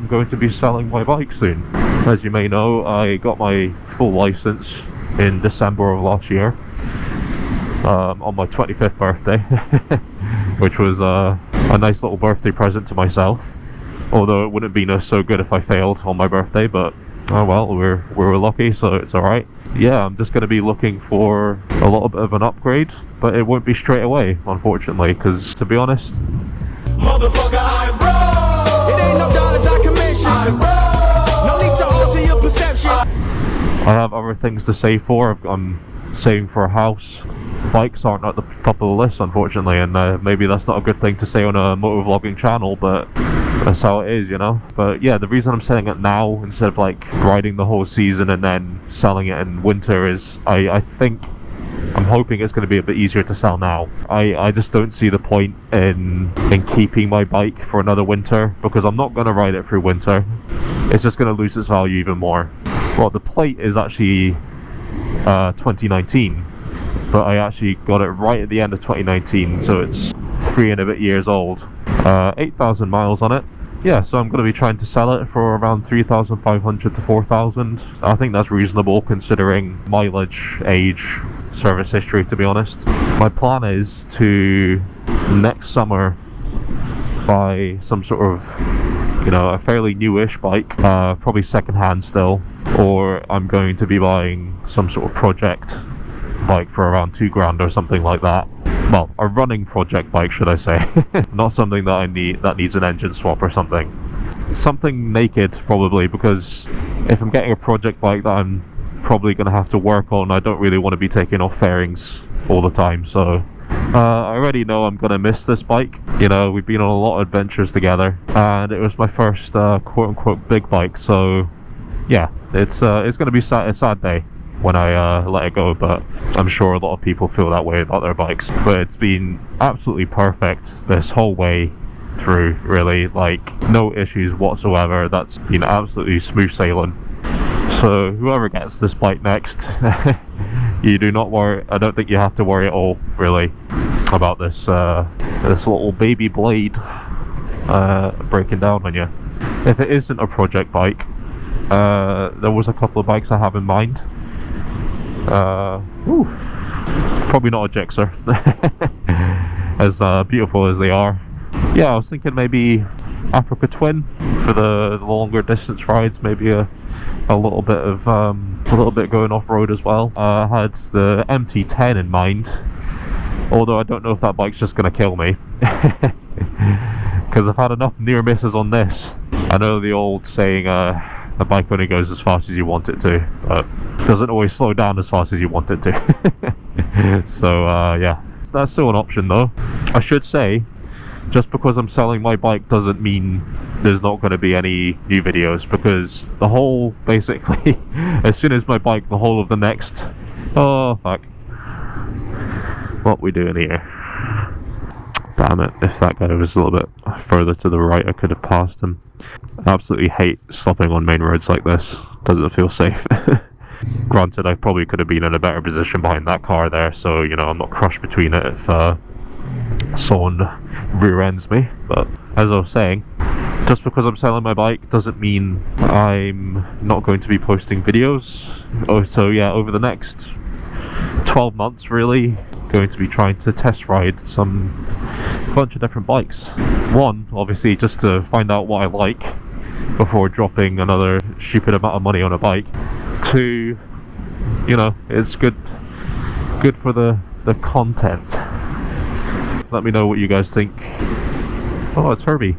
I'm going to be selling my bike soon. As you may know, I got my full license in December of last year, on my 25th birthday, which was a nice little birthday present to myself. Although it wouldn't be so good if I failed on my birthday, but oh well, we're lucky, so it's alright. Yeah, I'm just going to be looking for a little bit of an upgrade, but it won't be straight away, unfortunately, because to be honest, motherfucker, I'm broke. It ain't no dollars I commission. I'm broke. No need to alter your perception. I have other things to save for. I'm saving for a house. Bikes aren't at the top of the list, unfortunately, and maybe that's not a good thing to say on a motovlogging channel, but that's how it is, you know. But yeah, the reason I'm selling it now instead of like riding the whole season and then selling it in winter is I'm hoping it's going to be a bit easier to sell now. I just don't see the point in keeping my bike for another winter, because I'm not going to ride it through winter. It's just going to lose its value even more. Well, the plate is actually 2019, but I actually got it right at the end of 2019, so it's 3 and a bit years old. 8,000 miles on it. Yeah, so I'm going to be trying to sell it for around 3,500 to 4,000. I think that's reasonable considering mileage, age, service history, to be honest. My plan is to next summer buy some sort of, you know, a fairly newish bike, probably second-hand still, or I'm going to be buying some sort of project bike for around £2,000 or something like that. Well, a running project bike, should I say. Not something that needs an engine swap or something. Something naked, probably, because if I'm getting a project bike that I'm probably going to have to work on, I don't really want to be taking off fairings all the time, so I already know I'm going to miss this bike. You know, we've been on a lot of adventures together, and it was my first quote-unquote big bike, so yeah, it's going to be a sad day when I let it go, but I'm sure a lot of people feel that way about their bikes. But it's been absolutely perfect this whole way through, really, like no issues whatsoever. That's been absolutely smooth sailing. So whoever gets this bike next, you do not worry. I don't think you have to worry at all, really, about this little baby blade breaking down on you. If it isn't a project bike, there was a couple of bikes I have in mind. Probably not a Gixxer, as beautiful as they are. Yeah, I was thinking maybe Africa Twin for the longer distance rides, maybe a little bit going off-road as well. I had the MT10 in mind, although I don't know if that bike's just going to kill me, because I've had enough near misses on this. I know the old saying, the bike only goes as fast as you want it to, but doesn't always slow down as fast as you want it to. So yeah, that's still an option though. I should say, just because I'm selling my bike doesn't mean there's not going to be any new videos, because the whole, basically, as soon as my bike, the whole of the next, oh fuck, what we doing here? Damn it, if that guy was a little bit further to the right I could have passed him. I absolutely hate stopping on main roads like this. Doesn't feel safe. Granted, I probably could have been in a better position behind that car there, so, you know, I'm not crushed between it if someone rear ends me. But as I was saying, just because I'm selling my bike doesn't mean I'm not going to be posting videos. Oh, so yeah, over the next 12 months really, going to be trying to test ride a bunch of different bikes. One, obviously, just to find out what I like before dropping another stupid amount of money on a bike. Two, you know, it's good for the content. Let me know what you guys think. Oh, it's Herbie.